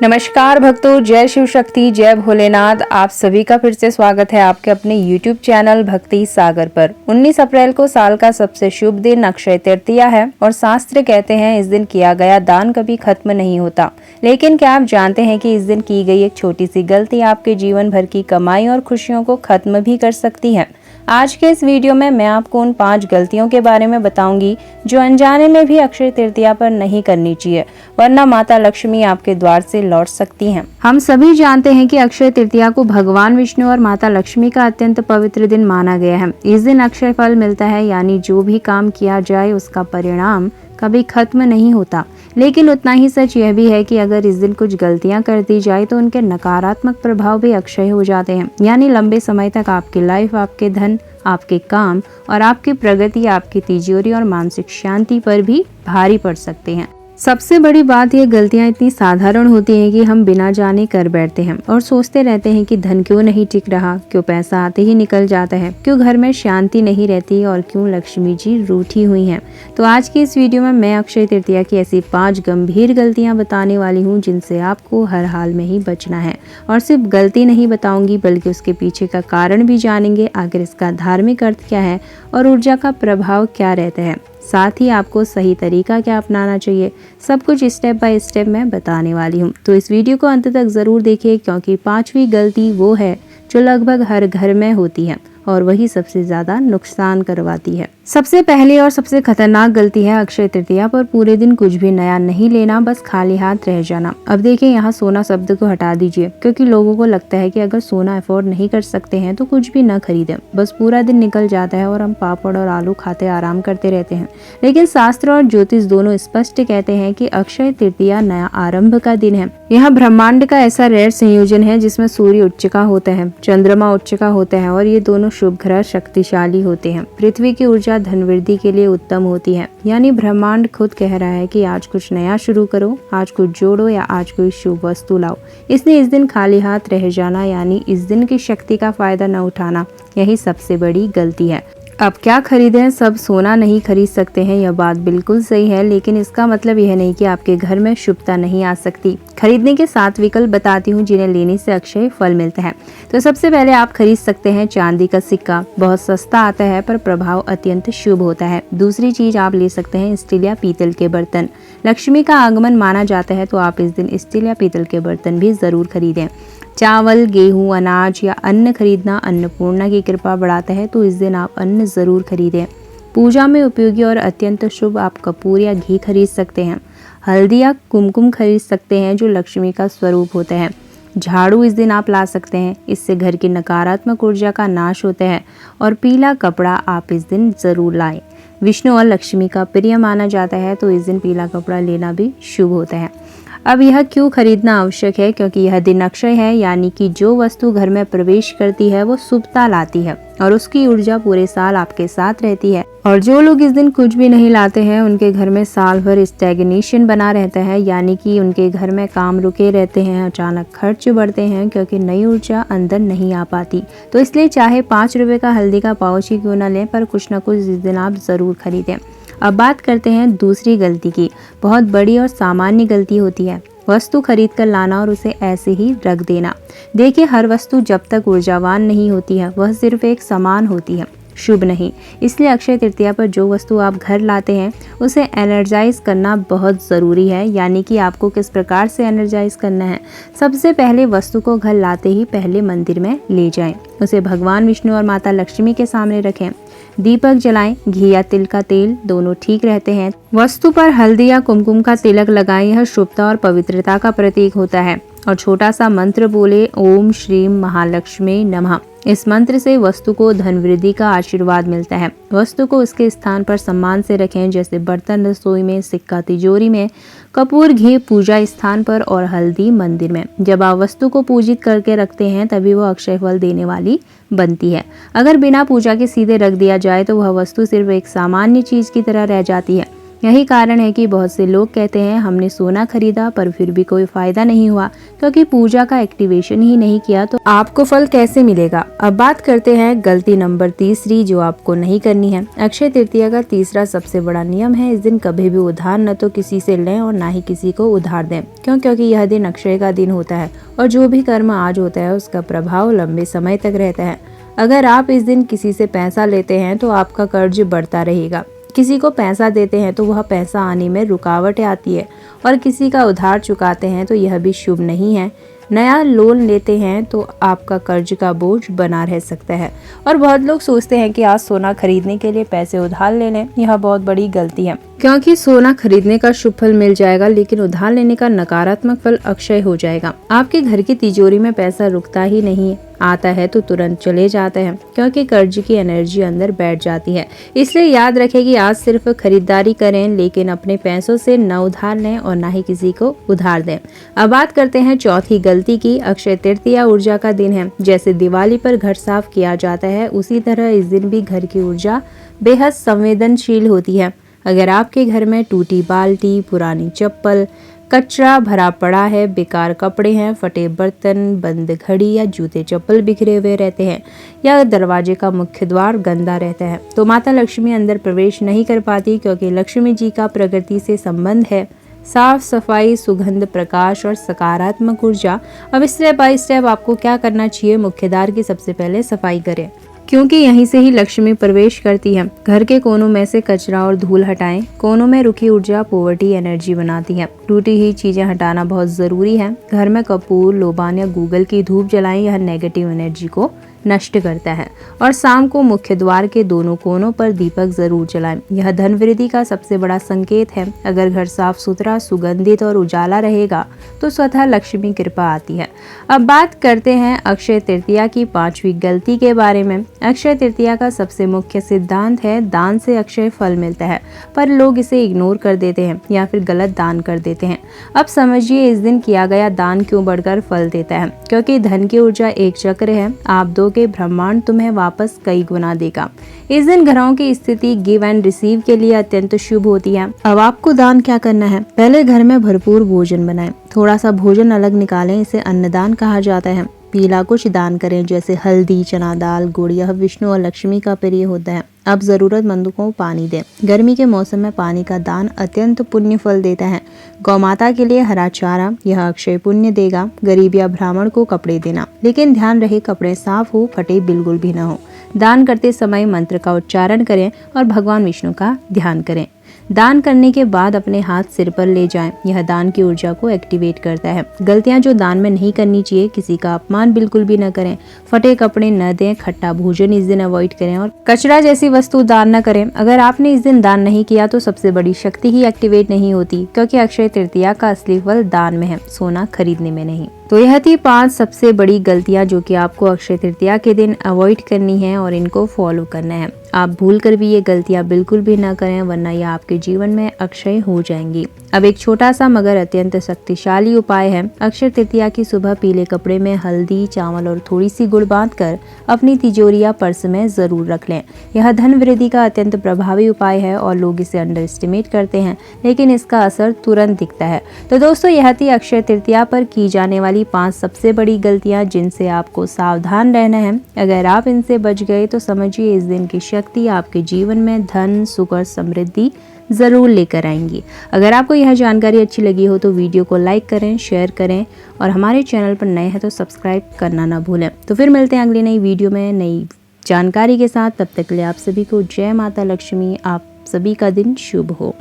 नमस्कार भक्तों, जय शिव शक्ति, जय भोलेनाथ। आप सभी का फिर से स्वागत है आपके अपने YouTube चैनल भक्ति सागर पर। 19 अप्रैल को साल का सबसे शुभ दिन अक्षय तृतीया है और शास्त्र कहते हैं इस दिन किया गया दान कभी खत्म नहीं होता। लेकिन क्या आप जानते हैं कि इस दिन की गई एक छोटी सी गलती आपके जीवन भर की कमाई और खुशियों को खत्म भी कर सकती है। आज के इस वीडियो में मैं आपको उन 5 गलतियों के बारे में बताऊंगी जो अनजाने में भी अक्षय तृतीया पर नहीं करनी चाहिए, वरना माता लक्ष्मी आपके द्वार से लौट सकती हैं। हम सभी जानते हैं कि अक्षय तृतीया को भगवान विष्णु और माता लक्ष्मी का अत्यंत पवित्र दिन माना गया है। इस दिन अक्षय फल मिलता है, यानी जो भी काम किया जाए उसका परिणाम कभी खत्म नहीं होता। लेकिन उतना ही सच यह भी है कि अगर इस दिन कुछ गलतियां कर दी जाए तो उनके नकारात्मक प्रभाव भी अक्षय हो जाते हैं, यानी लंबे समय तक आपकी लाइफ, आपके धन, आपके काम और आपकी प्रगति, आपकी तिजोरी और मानसिक शांति पर भी भारी पड़ सकते हैं। सबसे बड़ी बात यह गलतियां इतनी साधारण होती हैं कि हम बिना जाने कर बैठते हैं और सोचते रहते हैं कि धन क्यों नहीं टिक रहा, क्यों पैसा आते ही निकल जाता है, क्यों घर में शांति नहीं रहती और क्यों लक्ष्मी जी रूठी हुई हैं। तो आज की इस वीडियो में मैं अक्षय तृतीया की ऐसी 5 गंभीर गलतियां बताने वाली हूं जिनसे आपको हर हाल में ही बचना है। और सिर्फ गलती नहीं बताऊंगी बल्कि उसके पीछे का कारण भी जानेंगे, आखिर इसका धार्मिक अर्थ क्या है और ऊर्जा का प्रभाव क्या रहता है। साथ ही आपको सही तरीका क्या अपनाना चाहिए, सब कुछ स्टेप बाय स्टेप मैं बताने वाली हूँ। तो इस वीडियो को अंत तक जरूर देखिए, क्योंकि 5वीं गलती वो है जो लगभग हर घर में होती है और वही सबसे ज्यादा नुकसान करवाती है। सबसे पहली और सबसे खतरनाक गलती है अक्षय तृतीया पर पूरे दिन कुछ भी नया नहीं लेना, बस खाली हाथ रह जाना। अब देखिए, यहाँ सोना शब्द को हटा दीजिए, क्योंकि लोगों को लगता है कि अगर सोना अफोर्ड नहीं कर सकते हैं तो कुछ भी न खरीदें। बस पूरा दिन निकल जाता है और हम पापड़ और आलू खाते आराम करते रहते हैं। लेकिन शास्त्र और ज्योतिष दोनों स्पष्ट कहते हैं कि अक्षय तृतीया नया आरंभ का दिन है। यह ब्रह्मांड का ऐसा रेयर संयोजन है जिसमें सूर्य उच्च का होता है, चंद्रमा उच्च का होता है और ये दोनों शुभ ग्रह शक्तिशाली होते हैं। पृथ्वी की ऊर्जा धन वृद्धि के लिए उत्तम होती है, यानी ब्रह्मांड खुद कह रहा है कि आज कुछ नया शुरू करो, आज कुछ जोड़ो या आज कोई शुभ वस्तु लाओ। इसलिए इस दिन खाली हाथ रह जाना, यानी इस दिन की शक्ति का फायदा न उठाना, यही सबसे बड़ी गलती है। अब क्या खरीदें, सब सोना नहीं खरीद सकते हैं, यह बात बिल्कुल सही है, लेकिन इसका मतलब यह नहीं कि आपके घर में शुभता नहीं आ सकती। खरीदने के 7 विकल्प बताती हूँ जिन्हें लेने से अक्षय फल मिलता है। तो सबसे पहले आप खरीद सकते हैं चांदी का सिक्का, बहुत सस्ता आता है पर प्रभाव अत्यंत शुभ होता है। दूसरी चीज आप ले सकते हैं स्टील या पीतल के बर्तन। लक्ष्मी का आगमन माना जाता है, तो आप इस दिन स्टील या पीतल के बर्तन भी जरूर खरीदें। चावल, गेहूं, अनाज या अन्न खरीदना अन्नपूर्णा की कृपा बढ़ाता है, तो इस दिन आप अन्न जरूर खरीदें। पूजा में उपयोगी और अत्यंत शुभ आप कपूर या घी खरीद सकते हैं। हल्दी या कुमकुम खरीद सकते हैं जो लक्ष्मी का स्वरूप होता है। झाड़ू इस दिन आप ला सकते हैं, इससे घर की नकारात्मक ऊर्जा का नाश होता है। और पीला कपड़ा आप इस दिन जरूर लाएं। विष्णु और लक्ष्मी का प्रिय माना जाता है, तो इस दिन पीला कपड़ा लेना भी शुभ होता है। अब यह क्यों खरीदना आवश्यक है, क्योंकि यह दिन अक्षय है, यानी कि जो वस्तु घर में प्रवेश करती है वो शुभता लाती है और उसकी ऊर्जा पूरे साल आपके साथ रहती है। और जो लोग इस दिन कुछ भी नहीं लाते हैं उनके घर में साल भर स्टैग्नेशन बना रहता है, यानी कि उनके घर में काम रुके रहते हैं, अचानक खर्च बढ़ते हैं क्योंकि नई ऊर्जा अंदर नहीं आ पाती। तो इसलिए चाहे 5 रुपए का हल्दी का पाउच ही क्यों न लें, पर कुछ न कुछ इस दिन आप जरूर खरीदें। अब बात करते हैं दूसरी गलती की। बहुत बड़ी और सामान्य गलती होती है वस्तु खरीद कर लाना और उसे ऐसे ही रख देना। देखिए, हर वस्तु जब तक ऊर्जावान नहीं होती है वह सिर्फ एक समान होती है, शुभ नहीं। इसलिए अक्षय तृतीया पर जो वस्तु आप घर लाते हैं उसे एनर्जाइज करना बहुत ज़रूरी है। यानी कि आपको किस प्रकार से एनर्जाइज करना है। सबसे पहले वस्तु को घर लाते ही पहले मंदिर में ले जाएं, उसे भगवान विष्णु और माता लक्ष्मी के सामने रखें, दीपक जलाएं, घी या तिल का तेल दोनों ठीक रहते हैं। वस्तु पर हल्दी या कुमकुम का तिलक लगाएं, यह शुभता और पवित्रता का प्रतीक होता है। और छोटा सा मंत्र बोले, ओम श्रीम महालक्ष्मी नमः। इस मंत्र से वस्तु को धन वृद्धि का आशीर्वाद मिलता है। वस्तु को उसके स्थान पर सम्मान से रखें, जैसे बर्तन रसोई में, सिक्का तिजोरी में, कपूर घी पूजा स्थान पर और हल्दी मंदिर में। जब आप वस्तु को पूजित करके रखते हैं तभी वह अक्षय फल देने वाली बनती है। अगर बिना पूजा के सीधे रख दिया जाए तो वह वस्तु सिर्फ एक सामान्य चीज की तरह रह जाती है। यही कारण है कि बहुत से लोग कहते हैं हमने सोना खरीदा पर फिर भी कोई फायदा नहीं हुआ, क्योंकि पूजा का एक्टिवेशन ही नहीं किया तो आपको फल कैसे मिलेगा। अब बात करते हैं गलती नंबर तीसरी जो आपको नहीं करनी है। अक्षय तृतीया का तीसरा सबसे बड़ा नियम है, इस दिन कभी भी उधार न तो किसी से लें और ना ही किसी को उधार दें। क्योंकि यह दिन अक्षय का दिन होता है और जो भी कर्म आज होता है उसका प्रभाव लंबे समय तक रहता है। अगर आप इस दिन किसी से पैसा लेते हैं तो आपका कर्ज बढ़ता रहेगा। किसी को पैसा देते हैं तो वह पैसा आने में रुकावटें आती है और किसी का उधार चुकाते हैं तो यह भी शुभ नहीं है। नया लोन लेते हैं तो आपका कर्ज का बोझ बना रह सकता है। और बहुत लोग सोचते हैं कि आज सोना खरीदने के लिए पैसे उधार ले लें, यह बहुत बड़ी गलती है, क्योंकि सोना खरीदने का शुभ फल मिल जाएगा लेकिन उधार लेने का नकारात्मक फल अक्षय हो जाएगा। आपके घर की तिजोरी में पैसा रुकता ही नहीं, आता है तो तुरंत चले जाते हैं, क्योंकि कर्ज की एनर्जी अंदर बैठ जाती है। इसलिए याद रखें कि आज सिर्फ खरीदारी करें लेकिन अपने पैसों से न उधार लें और ना ही किसी को उधार दें। अब बात करते हैं चौथी गलती की। अक्षय तृतीया ऊर्जा का दिन है। जैसे दिवाली पर घर साफ किया जाता है उसी तरह इस दिन भी घर की ऊर्जा बेहद संवेदनशील होती है। अगर आपके घर में टूटी बाल्टी, पुरानी चप्पल, कचरा भरा पड़ा है, बेकार कपड़े हैं, फटे बर्तन, बंद घड़ी या जूते चप्पल बिखरे हुए रहते हैं या दरवाजे का मुख्य द्वार गंदा रहता है तो माता लक्ष्मी अंदर प्रवेश नहीं कर पाती, क्योंकि लक्ष्मी जी का प्रकृति से संबंध है। साफ सफाई, सुगंध, प्रकाश और सकारात्मक ऊर्जा। अब स्टेप बाय स्टेप आपको क्या करना चाहिए। मुख्य द्वार की सबसे पहले सफाई करें, क्योंकि यहीं से ही लक्ष्मी प्रवेश करती है। घर के कोनों में से कचरा और धूल हटाएं। कोनों में रुकी ऊर्जा पॉवर्टी एनर्जी बनाती है। टूटी हुई चीजें हटाना बहुत जरूरी है। घर में कपूर, लोबान या गूगल की धूप जलाएं, यह नेगेटिव एनर्जी को नष्ट करता है। और शाम को मुख्य द्वार के दोनों कोनों पर दीपक जरूर जलाएं, यह धन वृद्धि का सबसे बड़ा संकेत है। अगर घर साफ सुथरा, सुगंधित और उजाला रहेगा तो स्वतः लक्ष्मी कृपा आती है। अब बात करते हैं अक्षय तृतीया की पांचवी गलती के बारे में। अक्षय तृतीया का सबसे मुख्य सिद्धांत है दान से अक्षय फल मिलता है, पर लोग इसे इग्नोर कर देते हैं या फिर गलत दान कर देते हैं। अब समझिए इस दिन किया गया दान क्यों बढ़कर फल देता है, क्योंकि धन की ऊर्जा एक चक्र है। आप दो के ब्रह्मांड तुम्हें वापस कई गुना देगा। इस दिन घरों की स्थिति गिव एंड रिसीव के लिए अत्यंत शुभ होती है। अब आपको दान क्या करना है। पहले घर में भरपूर भोजन बनाएं। थोड़ा सा भोजन अलग निकालें, इसे अन्नदान कहा जाता है। पीला कुछ दान करें जैसे हल्दी, चना दाल, गुड़। यह विष्णु और लक्ष्मी का प्रिय होता है। अब जरूरतमंदों को पानी दें। गर्मी के मौसम में पानी का दान अत्यंत पुण्य फल देता है। गौ माता के लिए हरा चारा, यह अक्षय पुण्य देगा। गरीब या ब्राह्मण को कपड़े देना, लेकिन ध्यान रहे कपड़े साफ हो, फटे बिल्कुल भी ना हो। दान करते समय मंत्र का उच्चारण करें और भगवान विष्णु का ध्यान करें। दान करने के बाद अपने हाथ सिर पर ले जाएं, यह दान की ऊर्जा को एक्टिवेट करता है। गलतियां जो दान में नहीं करनी चाहिए, किसी का अपमान बिल्कुल भी न करें, फटे कपड़े न दें, खट्टा भोजन इस दिन अवॉइड करें और कचरा जैसी वस्तु दान न करें। अगर आपने इस दिन दान नहीं किया तो सबसे बड़ी शक्ति ही एक्टिवेट नहीं होती, क्योंकि अक्षय तृतीया का असली फल दान में है, सोना खरीदने में नहीं। तो यह थी 5 सबसे बड़ी गलतियां जो कि आपको अक्षय तृतीया के दिन अवॉइड करनी है और इनको फॉलो करना है। आप भूल कर भी ये गलतियां बिल्कुल भी ना करें, वरना यह आपके जीवन में अक्षय हो जाएंगी। अब एक छोटा सा मगर अत्यंत शक्तिशाली उपाय है। अक्षय तृतीया की सुबह पीले कपड़े में हल्दी, चावल और थोड़ी सी गुड़ बांधकर अपनी तिजोरी या पर्स में जरूर रख लें। यह धन वृद्धि का अत्यंत प्रभावी उपाय है और लोग इसे अंडर एस्टिमेट करते हैं, लेकिन इसका असर तुरंत दिखता है। तो दोस्तों, यह थी अक्षय तृतीया पर की जाने वाली 5 सबसे बड़ी गलतियां जिनसे आपको सावधान रहना है। अगर आप इनसे बच गए तो समझिए इस दिन की शक्ति आपके जीवन में धन, सुख और समृद्धि जरूर लेकर आएंगी। अगर आपको यह जानकारी अच्छी लगी हो तो वीडियो को लाइक करें, शेयर करें और हमारे चैनल पर नए हैं तो सब्सक्राइब करना ना भूलें। तो फिर मिलते हैं अगली नई वीडियो में नई जानकारी के साथ। तब तक के लिए आप सभी को जय माता लक्ष्मी। आप सभी का दिन शुभ हो।